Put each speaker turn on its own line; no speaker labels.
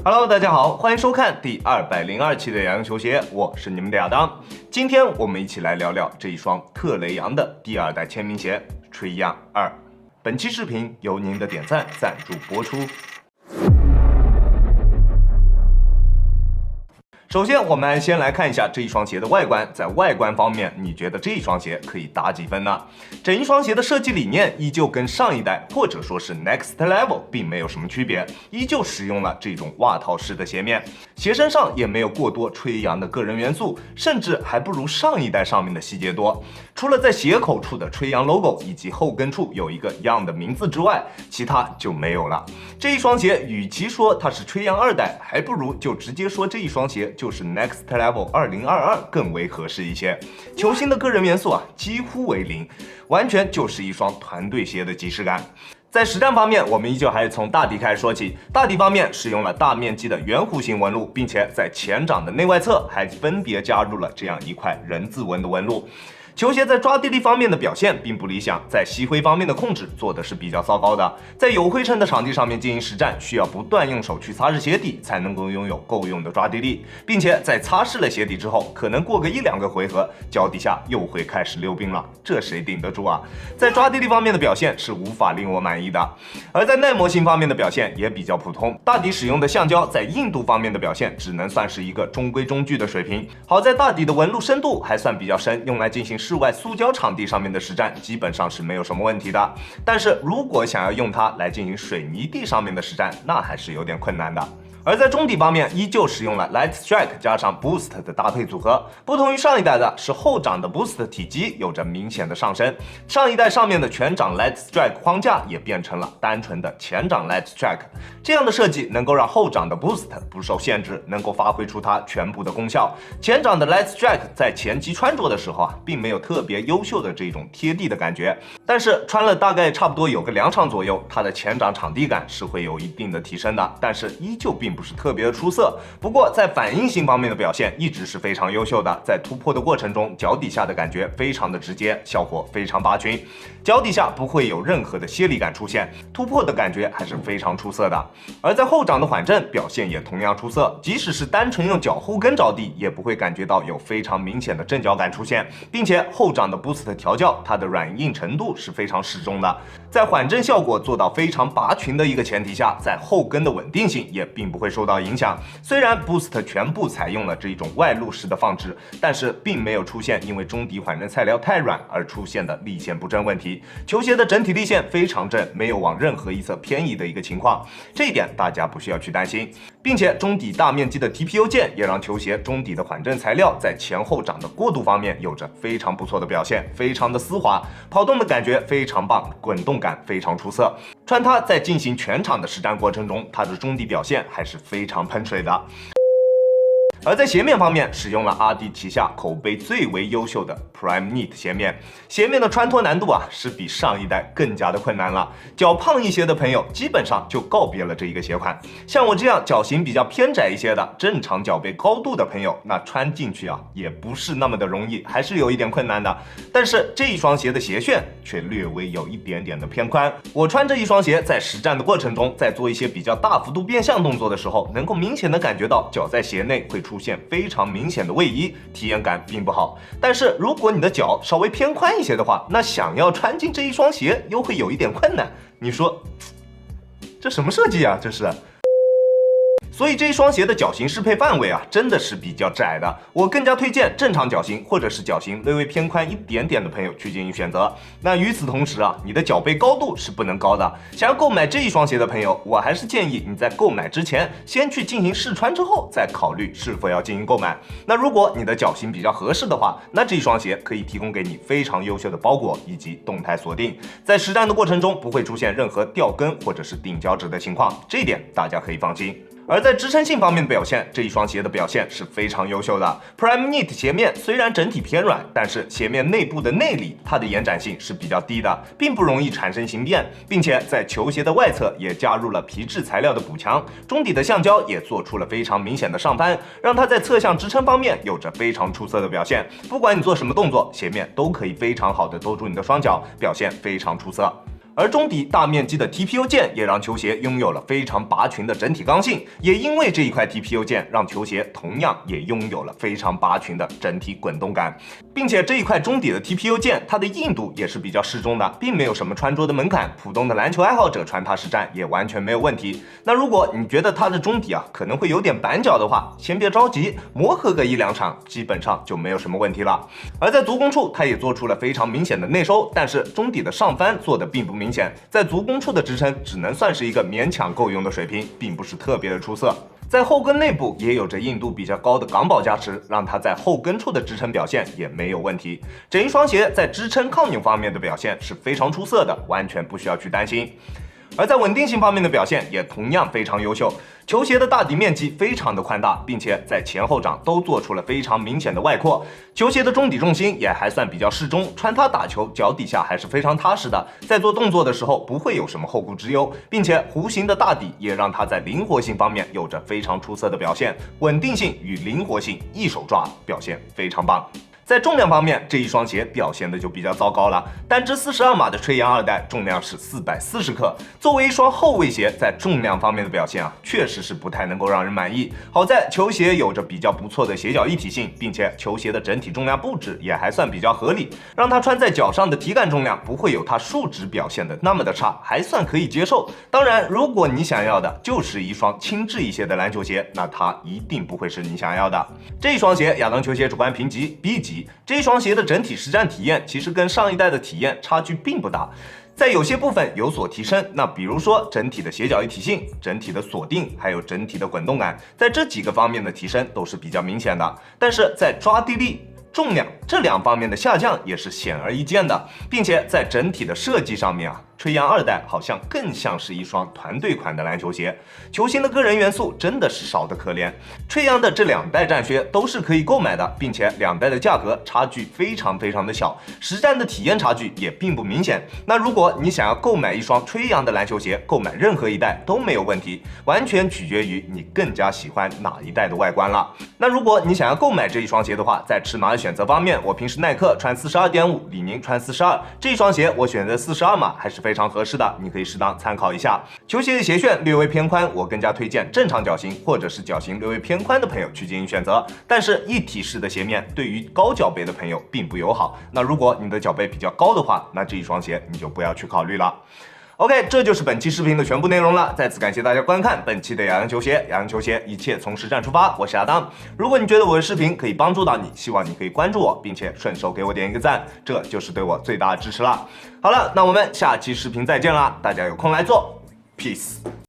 Hello， 大家好，欢迎收看第202期的洋洋球鞋，我是你们的亚当。今天我们一起来聊聊这一双特雷杨的第2代签名鞋 Trae Young 2。本期视频由您的点赞赞助播出。首先，我们先来看一下这一双鞋的外观。在外观方面，你觉得这一双鞋可以打几分呢？整一双鞋的设计理念依旧跟上一代或者说是 Next Level 并没有什么区别，依旧使用了这种袜套式的鞋面，鞋身上也没有过多吹杨的个人元素，甚至还不如上一代上面的细节多。除了在鞋口处的吹杨 logo 以及后跟处有一个 Young 的名字之外，其他就没有了。这一双鞋与其说它是吹杨2代，还不如就直接说这一双鞋就是 Next Level 2022更为合适一些。球星的个人元素几乎为零，完全就是一双团队鞋的即视感。在实战方面，我们依旧还是从大底开始说起。大底方面使用了大面积的圆弧形纹路，并且在前掌的内外侧还分别加入了这样一块人字纹的纹路。球鞋在抓地力方面的表现并不理想，在吸灰方面的控制做的是比较糟糕的。在有灰尘的场地上面进行实战，需要不断用手去擦拭鞋底，才能够拥有够用的抓地力，并且在擦拭了鞋底之后，可能过个1-2个回合，脚底下又会开始溜冰了，这谁顶得住啊？在抓地力方面的表现是无法令我满意的，而在耐磨性方面的表现也比较普通。大底使用的橡胶在硬度方面的表现只能算是一个中规中矩的水平。好在大底的纹路深度还算比较深，用来进行室外塑胶场地上面的实战基本上是没有什么问题的，但是如果想要用它来进行水泥地上面的实战，那还是有点困难的。而在中底方面，依旧使用了 Light Strike 加上 Boost 的搭配组合。不同于上一代的是，后掌的 Boost 体积有着明显的上升。上一代上面的全掌 Light Strike 框架也变成了单纯的前掌 Light Strike， 这样的设计能够让后掌的 Boost 不受限制，能够发挥出它全部的功效。前掌的 Light Strike 在前期穿着的时候并没有特别优秀的这种贴地的感觉，但是穿了大概差不多有个2场左右，它的前掌场地感是会有一定的提升的，但是依旧并不是特别的出色。不过在反应性方面的表现一直是非常优秀的，在突破的过程中，脚底下的感觉非常的直接，效果非常拔群，脚底下不会有任何的泄力感出现，突破的感觉还是非常出色的。而在后掌的缓震表现也同样出色，即使是单纯用脚后跟着地，也不会感觉到有非常明显的震脚感出现，并且后掌的 Boost 调教，它的软硬程度是非常适中的，在缓震效果做到非常拔群的一个前提下，在后跟的稳定性也并不会受到影响。虽然 Boost 全部采用了这一种外露式的放置，但是并没有出现因为中底缓震材料太软而出现的力线不正问题。球鞋的整体力线非常正，没有往任何一侧偏移的一个情况，这一点大家不需要去担心。并且中底大面积的 TPU 键也让球鞋中底的缓震材料在前后掌的过渡方面有着非常不错的表现，非常的丝滑，跑动的感觉非常棒，滚动感非常出色。穿它在进行全场的实战过程中，它的中底表现还是非常喷水的。而在鞋面方面，使用了阿迪旗下口碑最为优秀的 Prime Knit 鞋面，鞋面的穿脱难度是比上一代更加的困难了。脚胖一些的朋友基本上就告别了这一个鞋款，像我这样脚型比较偏窄一些的正常脚背高度的朋友，那穿进去也不是那么的容易，还是有一点困难的。但是这一双鞋的鞋楦却略微有一点点的偏宽，我穿这一双鞋在实战的过程中，在做一些比较大幅度变向动作的时候，能够明显的感觉到脚在鞋内会出现非常明显的位移，体验感并不好。但是如果你的脚稍微偏宽一些的话，那想要穿进这一双鞋又会有一点困难。你说这什么设计啊？这是。所以这一双鞋的脚型适配范围真的是比较窄的。我更加推荐正常脚型或者是脚型略微偏宽一点点的朋友去进行选择。那与此同时你的脚背高度是不能高的。想要购买这一双鞋的朋友，我还是建议你在购买之前先去进行试穿之后再考虑是否要进行购买。那如果你的脚型比较合适的话，那这一双鞋可以提供给你非常优秀的包裹以及动态锁定，在实战的过程中不会出现任何掉跟或者是顶脚趾的情况，这一点大家可以放心。而在支撑性方面的表现，这一双鞋的表现是非常优秀的。Prime Knit 鞋面虽然整体偏软，但是鞋面内部的内里它的延展性是比较低的，并不容易产生形变，并且在球鞋的外侧也加入了皮质材料的补强，中底的橡胶也做出了非常明显的上翻，让它在侧向支撑方面有着非常出色的表现。不管你做什么动作，鞋面都可以非常好的兜住你的双脚，表现非常出色。而中底大面积的 TPU 键也让球鞋拥有了非常拔群的整体刚性，也因为这一块 TPU 键，让球鞋同样也拥有了非常拔群的整体滚动感，并且这一块中底的 TPU 键，它的硬度也是比较适中的，并没有什么穿着的门槛，普通的篮球爱好者穿它实战也完全没有问题。那如果你觉得它的中底可能会有点板脚的话，先别着急，磨合个1-2场，基本上就没有什么问题了。而在足弓处，它也做出了非常明显的内收，但是中底的上翻做的并不明显，在足弓处的支撑只能算是一个勉强够用的水平，并不是特别的出色。在后跟内部也有着硬度比较高的港宝加持，让它在后跟处的支撑表现也没有问题。整一双鞋在支撑抗拧方面的表现是非常出色的，完全不需要去担心。而在稳定性方面的表现也同样非常优秀，球鞋的大底面积非常的宽大，并且在前后掌都做出了非常明显的外扩，球鞋的中底重心也还算比较适中，穿它打球脚底下还是非常踏实的，在做动作的时候不会有什么后顾之忧，并且弧形的大底也让它在灵活性方面有着非常出色的表现，稳定性与灵活性一手抓，表现非常棒。在重量方面，这一双鞋表现的就比较糟糕了。单只42码的吹杨2代重量是440克，作为一双后卫鞋，在重量方面的表现确实是不太能够让人满意。好在球鞋有着比较不错的鞋脚一体性，并且球鞋的整体重量布置也还算比较合理，让它穿在脚上的体感重量不会有它数值表现的那么的差，还算可以接受。当然，如果你想要的就是一双轻质一些的篮球鞋，那它一定不会是你想要的。这一双鞋，亚当球鞋主观评级 B 级。这一双鞋的整体实战体验其实跟上一代的体验差距并不大，在有些部分有所提升。那比如说整体的鞋脚一体性、整体的锁定，还有整体的滚动感，在这几个方面的提升都是比较明显的。但是在抓地力、重量这2方面的下降也是显而易见的，并且在整体的设计上面吹杨2代好像更像是一双团队款的篮球鞋，球星的个人元素真的是少得可怜。吹杨的这2代战靴都是可以购买的，并且2代的价格差距非常的小，实战的体验差距也并不明显。那如果你想要购买一双吹杨的篮球鞋，购买任何一代都没有问题，完全取决于你更加喜欢哪一代的外观了。那如果你想要购买这一双鞋的话，在尺码的选择方面，我平时耐克穿42.5，李宁穿42，这双鞋我选择42码还是非常合适的，你可以适当参考一下。球鞋的鞋楦略微偏宽，我更加推荐正常脚型或者是脚型略微偏宽的朋友去进行选择，但是一体式的鞋面对于高脚背的朋友并不友好。那如果你的脚背比较高的话，那这一双鞋你就不要去考虑了。OK， 这就是本期视频的全部内容了。再次感谢大家观看本期的亚当球鞋。亚当球鞋，一切从实战出发。我是亚当。如果你觉得我的视频可以帮助到你，希望你可以关注我，并且顺手给我点一个赞，这就是对我最大的支持了。好了，那我们下期视频再见啦！大家有空来做 ，peace。